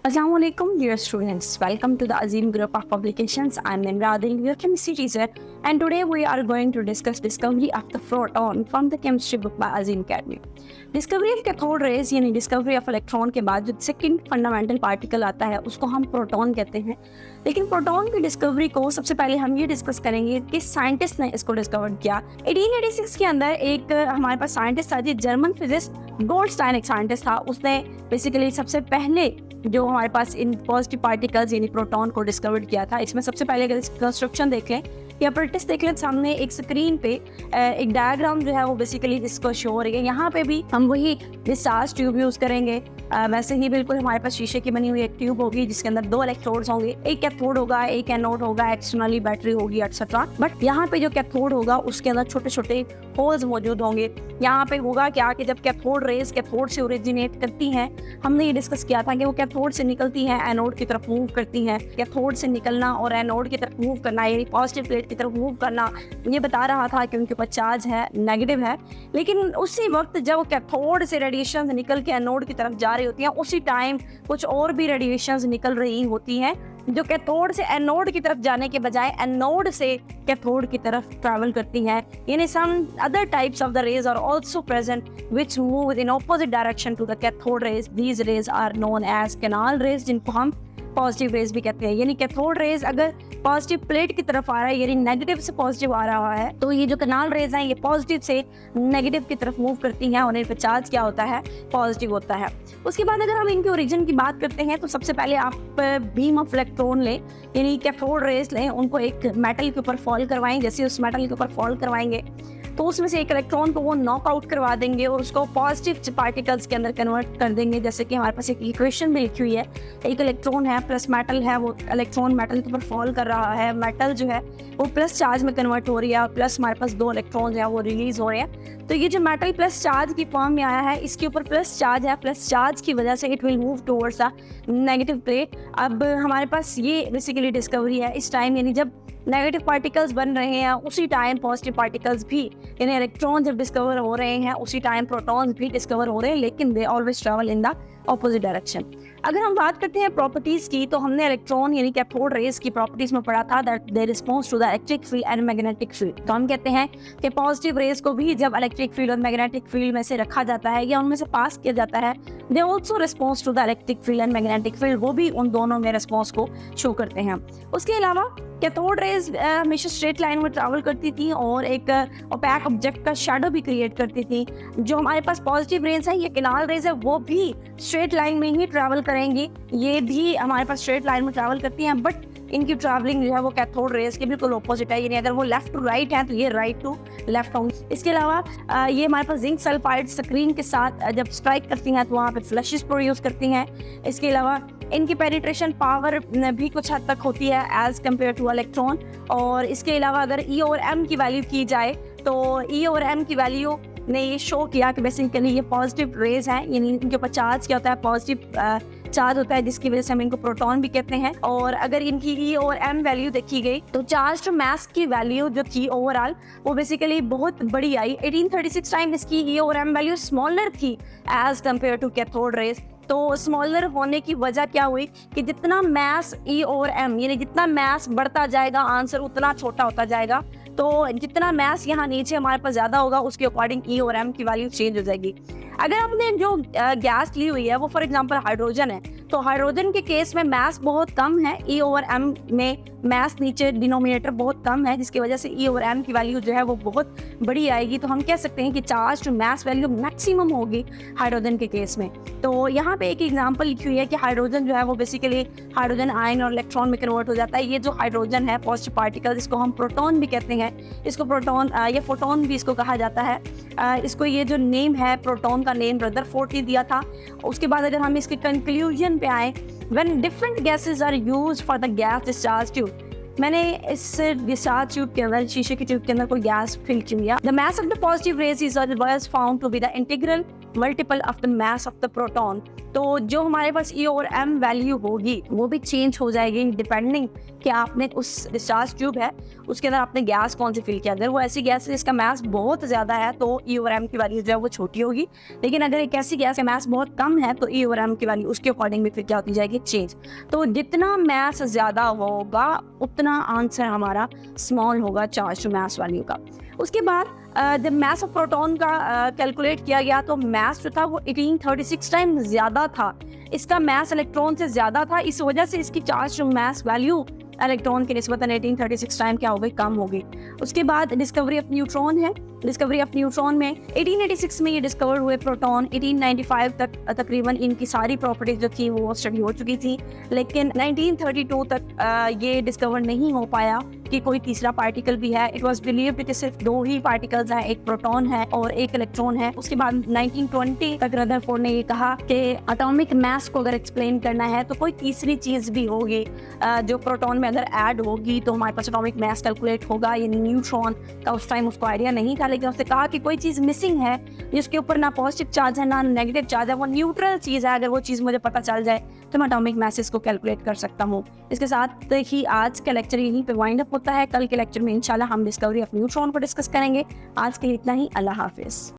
Assalamualaikum dear students, welcome to the Azim group of publications. I'm Nimra Adil, your chemistry teacher, and today we are going to discuss discovery of the proton from the chemistry book by Azim Academy. Discovery of cathode rays यानी discovery of electron के बाद जो second fundamental particle आता है उसको हम proton कहते हैं। लेकिन प्रोटॉन की डिस्कवरी को सबसे पहले हम ये डिस्कस करेंगे कि साइंटिस्ट ने इसको डिस्कवर किया। 1886 के अंदर एक हमारे पास साइंटिस्ट था, जर्मन फिजिस्ट गोल्डस्टाइन एक साइंटिस्ट था। उसने बेसिकली सबसे पहले जो हमारे पास इन पॉजिटिव पार्टिकल्स यानी प्रोटॉन को डिस्कवर किया था। इसमें सबसे पहले अगर कंस्ट्रक्शन देख लें या प्रैक्टिस देख लें, सामने एक स्क्रीन पे एक डायग्राम जो है वो बेसिकली इसको शो हो रही है। यहाँ पे भी हम वही डिस्चार्ज ट्यूब यूज़ करेंगे। वैसे ही बिल्कुल हमारे पास शीशे की बनी हुई एक ट्यूब होगी जिसके अंदर 2 इलेक्ट्रोड्स होंगे, एक कैथोड होगा, एक एनोड होगा, एक्सटर्नली बैटरी होगी एक्सेट्रा। बट यहाँ पे जो कैथोड होगा उसके अंदर छोटे छोटे होल्स मौजूद होंगे। यहाँ पे होगा क्या कि जब कैथोड रेज कैथोड से ओरिजिनेट करती हैं, हमने ये डिस्कस किया था कि वो कैथोड से निकलती हैं, एनोड की तरफ मूव करती हैं। कैथोड से निकलना और एनोड की तरफ मूव करना यानी पॉजिटिव प्लेट की तरफ मूव करना, ये बता रहा था कि उनके ऊपर चार्ज है, नेगेटिव है। लेकिन उसी वक्त जब कैथोड से रेडिएशन निकल के एनोड की तरफ जा रही होती हैं, उसी टाइम कुछ और भी रेडिएशंस निकल रही होती हैं जो कैथोड से एनोड की तरफ जाने के बजाय एनोड से कैथोड की तरफ ट्रैवल करती हैं। यानी some other types of the rays are also present which move in opposite direction to the cathode rays. These rays are known as canal rays, जिनको हम पॉजिटिव रेज भी कहते हैं। यानी कैथोड रेज अगर पॉजिटिव प्लेट की तरफ आ रहा है यानी नेगेटिव से पॉजिटिव आ रहा है, तो ये जो कैनाल रेज हैं ये पॉजिटिव से नेगेटिव की तरफ मूव करती हैं और इन पर चार्ज क्या होता है, पॉजिटिव होता है। उसके बाद अगर हम इनके ओरिजिन की बात करते हैं तो सबसे पहले आप बीम ऑफ इलेक्ट्रॉन लें यानी कैथोड रेज लें, उनको एक मेटल के ऊपर फॉल करवाएं। जैसे उस मेटल के ऊपर फॉल करवाएंगे तो उसमें से एक इलेक्ट्रॉन को वो नॉकआउट करवा देंगे और उसको पॉजिटिव पार्टिकल्स के अंदर कन्वर्ट कर देंगे। जैसे कि हमारे पास एक इक्वेशन भी लिखी हुई है, एक इलेक्ट्रॉन है प्लस मेटल है, वो इलेक्ट्रॉन मेटल के ऊपर फॉल कर रहा है, मेटल जो है वो प्लस चार्ज में कन्वर्ट हो रही है और प्लस हमारे पास 2 इलेक्ट्रॉन्स हैं वो रिलीज हो रहे हैं। तो ये जो मेटल प्लस चार्ज की फॉर्म में आया है, इसके ऊपर प्लस चार्ज है, प्लस चार्ज की वजह से it will move towards the negative plate. अब हमारे पास ये बेसिकली डिस्कवरी है इस टाइम, यानी जब नेगेटिव पार्टिकल्स बन रहे हैं उसी टाइम पॉजिटिव पार्टिकल्स भी यानी इलेक्ट्रॉन जब डिस्कवर हो रहे हैं उसी टाइम प्रोटॉन्स भी डिस्कवर हो रहे हैं, लेकिन they always travel in the opposite direction. अगर हम बात करते हैं प्रॉपर्टीज की, तो हमने इलेक्ट्रॉन यानी कैथोड रेज की प्रॉपर्टीज में पढ़ा था that they response to the electric field and magnetic field. तो हम कहते हैं कि पॉजिटिव रेज को भी जब इलेक्ट्रिक फील्ड और मैग्नेटिक फील्ड में से रखा जाता है या उनमें से पास किया जाता है, they also response to the electric field and magnetic field, वो भी उन दोनों में रिस्पॉन्स को शो करते हैं। उसके अलावा कैथोड रेज हमेशा स्ट्रेट लाइन में ट्रैवल करती थी और एक ओपैक ऑब्जेक्ट का शैडो भी क्रिएट करती थी। जो हमारे पास पॉजिटिव रेज है या कैनाल रेज है वो भी स्ट्रेट लाइन में ही ट्रैवल करेंगी, ये भी हमारे पास स्ट्रेट लाइन में ट्रैवल करती हैं। बट इनकी ट्रैवलिंग जो है वो कैथोड रेज के बिल्कुल ऑपोजिट है, यानी अगर वो लेफ्ट टू राइट है तो ये राइट टू लेफ्ट होंगी। इसके अलावा ये हमारे पास जिंक सल्फाइड स्क्रीन के साथ जब स्ट्राइक करती हैं तो वहाँ पे फ्लैशेस प्रोड्यूस करती हैं। इसके अलावा इनकी पेनिट्रेशन पावर भी कुछ हद तक होती है एज कम्पेयर टू इलेक्ट्रॉन। और इसके अलावा अगर ई और एम की वैल्यू की जाए तो ई और एम की वैल्यू ने ये शो किया कि बेसिकली ये पॉजिटिव रेज हैं, यानी इनके ऊपर चार्ज क्या होता है, पॉजिटिव चार्ज होता है, जिसकी वजह से हम इनको प्रोटॉन भी कहते हैं। और अगर इनकी ई और एम वैल्यू देखी गई तो चार्ज टू मास की वैल्यू जो थी ओवरऑल वो बेसिकली बहुत बड़ी आई। 1836 टाइम इसकी ई और एम वैल्यू स्मॉलर थी as compare to cathode rays. तो स्मॉलर होने की वजह क्या हुई कि जितना मास ई और एम यानी जितना मास बढ़ता जाएगा आंसर उतना छोटा होता जाएगा। तो जितना मास यहाँ नीचे हमारे पास ज़्यादा होगा उसके अकॉर्डिंग ई और एम की वैल्यू चेंज हो जाएगी। अगर हमने जो गैस ली हुई है वो फॉर एग्जांपल हाइड्रोजन है, तो हाइड्रोजन के केस में मास बहुत कम है, ई ओवर एम में मास नीचे डिनोमिनेटर बहुत कम है, जिसकी वजह से ई ओवर एम की वैल्यू जो है वो बहुत बड़ी आएगी। तो हम कह सकते हैं कि charge to mass value maximum होगी हाइड्रोजन के केस में। तो यहाँ पे एक एग्जांपल लिखी हुई है कि हाइड्रोजन जो है वो बेसिकली हाइड्रोजन आयन और इलेक्ट्रॉन में कन्वर्ट हो जाता है। ये जो हाइड्रोजन है पॉजिटिव पार्टिकल, इसको हम प्रोटॉन भी कहते हैं, इसको प्रोटॉन या फोटोन भी इसको कहा जाता है। इसको ये जो नेम है प्रोटॉन का नेम रदरफोर्ड ने दिया था। उसके बाद अगर हम इसके कंक्लूजन पे आए, when different gases are used for the gas discharge tube, मैंने इस डिस्चार्ज ट्यूब के अंदर शीशे की ट्यूब के अंदर कोई गैस फिल किया। The mass of the positive rays is was found to be the integral multiple of the mass of the proton, तो जो हमारे पास ई और एम वैल्यू होगी वो भी चेंज हो जाएगी डिपेंडिंग कि आपने उस डिस्चार्ज ट्यूब है उसके अंदर आपने गैस कौन सी फिल किया। अगर वो ऐसी गैस है जिसका मास बहुत ज़्यादा है तो ई और एम की वैल्यू जो है वो छोटी होगी, लेकिन अगर एक ऐसी गैस का मास बहुत कम है तो ई और एम की वैल्यू उसके अकॉर्डिंग भी फिर क्या होती जाएगी, चेंज। तो जितना मास ज़्यादा होगा उतना आंसर हमारा स्मॉल होगा चार्ज टू मास वैल्यू का। उसके बाद जब मास ऑफ प्रोटॉन का कैलकुलेट किया गया तो मास जो था वो 1836 टाइम ज़्यादा था, इसका मास इलेक्ट्रॉन से ज़्यादा था, इस वजह से इसकी charge to mass value electron के निस्बतन 1836 टाइम क्या हो गई, कम हो गई। उसके बाद डिस्कवरी ऑफ न्यूट्रॉन है। डिस्कवरी ऑफ न्यूट्रॉन में 1886 में ये डिस्कवर हुए प्रोटॉन, 1895 तक तकरीबन इनकी सारी प्रॉपर्टीज जो थी वो स्टडी हो चुकी थी, लेकिन 1932 तक ये डिस्कवर नहीं हो पाया कि कोई तीसरा पार्टिकल भी है। इट वॉज बिलीव्ड कि सिर्फ 2 ही पार्टिकल्स हैं, एक प्रोटॉन है और एक इलेक्ट्रॉन है। उसके बाद 1920 तक रदरफोर्ड ने ये कहा कि एटॉमिक मास को अगर एक्सप्लेन करना है तो कोई तीसरी चीज़ भी होगी जो प्रोटॉन में अगर ऐड होगी तो हमारे पास एटॉमिक मास कैलकुलेट होगा। ये न्यूट्रॉन का उस टाइम उसको आइडिया नहीं था, लेकिन उसने कहा कि कोई चीज़ मिसिंग है जिसके ऊपर ना पॉजिटिव चार्ज है ना नेगेटिव चार्ज है, वो न्यूट्रल चीज़ है, अगर वो चीज़ मुझे पता चल जाए तो मैं एटॉमिक मासेस को कैलकुलेट कर सकता हूँ। इसके साथ ही आज का लेक्चर यहीं पे वाइंड अप होता है। कल के लेक्चर में इंशाल्लाह हम डिस्कवरी ऑफ न्यूट्रॉन को डिस्कस करेंगे। आज के लिए इतना ही। अल्लाह हाफिज़।